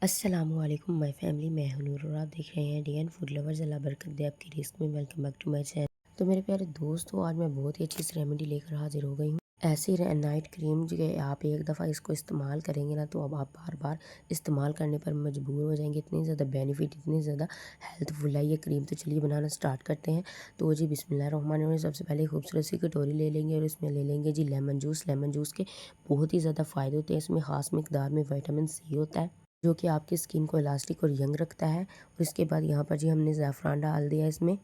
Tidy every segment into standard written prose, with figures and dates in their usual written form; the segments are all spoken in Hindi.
अस्सलामुअलैकुम माय फैमिली, मैं हूं नूर और आप देख रहे हैं D N food lovers. Allah बरकत दे आपकी रिस्क में। Welcome back to my channel. तो मेरे प्यारे दोस्तों, आज मैं बहुत ही अच्छी सी रेमेडी लेकर हाजिर हो गई हूँ। ऐसी नाइट क्रीम जो है, आप एक दफ़ा इसको इस्तेमाल करेंगे ना, तो अब आप बार बार इस्तेमाल करने पर मजबूर हो जाएंगे। इतनी ज़्यादा बेनिफिट, इतनी ज़्यादा हेल्थफुल है ये क्रीम। तो चलिए बनाना स्टार्ट करते हैं। तो जी बिस्मिल्लाहिर्रहमानिर्रहीम। सबसे पहले खूबसूरत सी कटोरी ले लेंगे और इसमें ले लेंगे जी लेमन जूस। लेमन जूस के बहुत ही ज़्यादा फ़ायदे होते हैं। इसमें ख़ास मकदार में विटामिन सी होता है, जो कि आपकी स्किन को इलास्टिक और यंग रखता है। और इसके बाद यहाँ पर जी हमने ज़ैफ़रान डाल दिया। इसमें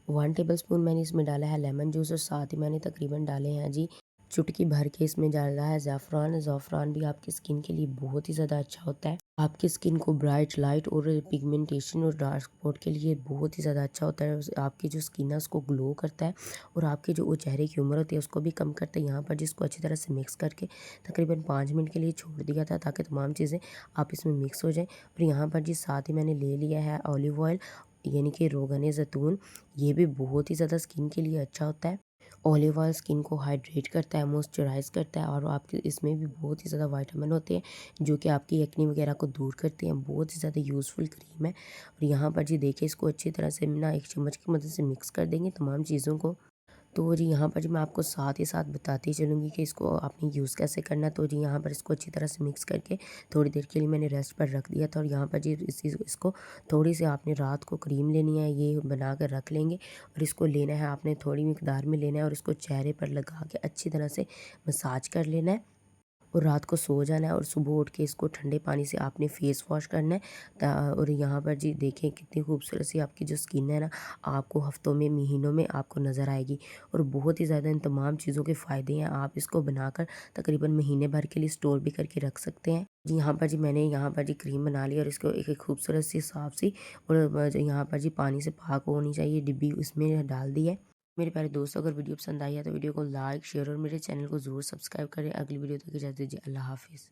1 टेबलस्पून मैंने इसमें डाला है लेमन जूस, और साथ ही मैंने तकरीबन डाले हैं जी चुटकी भर के इसमें डाला है ज़ैफ़रान। ज़ैफ़रान भी आपकी स्किन के लिए बहुत ही ज़्यादा अच्छा होता है। आपकी स्किन को ब्राइट, लाइट और पिगमेंटेशन और डार्क स्पॉट के लिए बहुत ही ज़्यादा अच्छा होता है। आपकी जो स्किन है उसको ग्लो करता है, और आपके जो वो चेहरे की उम्र होती है उसको भी कम करता है। यहाँ पर जिसको अच्छी तरह से मिक्स करके तकरीबन 5 मिनट के लिए छोड़ दिया था, ताकि तमाम चीज़ें आप इसमें मिक्स हो जाएँ। और यहाँ पर जी साथ ही मैंने ले लिया है ऑलिव ऑयल, यानी कि रोगन ज़ैतून। ये भी बहुत ही ज़्यादा स्किन के लिए अच्छा होता है। ऑलिव ऑयल स्किन को हाइड्रेट करता है, मॉइस्चराइज करता है, और आपके इसमें भी बहुत ही ज़्यादा विटामिन होते हैं, जो कि आपकी एक्ने वगैरह को दूर करते हैं। बहुत ही ज़्यादा यूज़फुल क्रीम है। और यहाँ पर जी देखिए, इसको अच्छी तरह से ना एक चम्मच की मदद से मिक्स कर देंगे तमाम चीज़ों को। तो जी यहाँ पर जी मैं आपको साथ ही साथ बताती चलूँगी कि इसको आपने यूज़ कैसे करना है। तो जी यहाँ पर इसको अच्छी तरह से मिक्स करके थोड़ी देर के लिए मैंने रेस्ट पर रख दिया था। और यहाँ पर जी इसको थोड़ी सी आपने रात को क्रीम लेनी है, ये बना कर रख लेंगे। और इसको लेना है आपने थोड़ी मिकदार में लेना है, और इसको चेहरे पर लगा के अच्छी तरह से मसाज कर लेना है, और रात को सो जाना है। और सुबह उठ के इसको ठंडे पानी से आपने फेस वॉश करना है। और यहाँ पर जी देखें कितनी खूबसूरत सी आपकी जो स्किन है ना, आपको हफ्तों में, महीनों में आपको नज़र आएगी। और बहुत ही ज़्यादा इन तमाम चीज़ों के फ़ायदे हैं। आप इसको बनाकर तकरीबन महीने भर के लिए स्टोर भी करके रख सकते हैं। जी यहाँ पर जी मैंने यहाँ पर जी क्रीम बना ली, और इसको एक एक खूबसूरत सी साफ सी, और यहाँ पर जी पानी से पाक होनी चाहिए डिब्बी, उसमें डाल दी है। मेरे प्यारे दोस्तों, अगर वीडियो पसंद आई है तो वीडियो को लाइक, शेयर और मेरे चैनल को ज़रूर सब्सक्राइब करें। अगली वीडियो तक इजाज़त दीजिए। अल्लाह हाफिज़।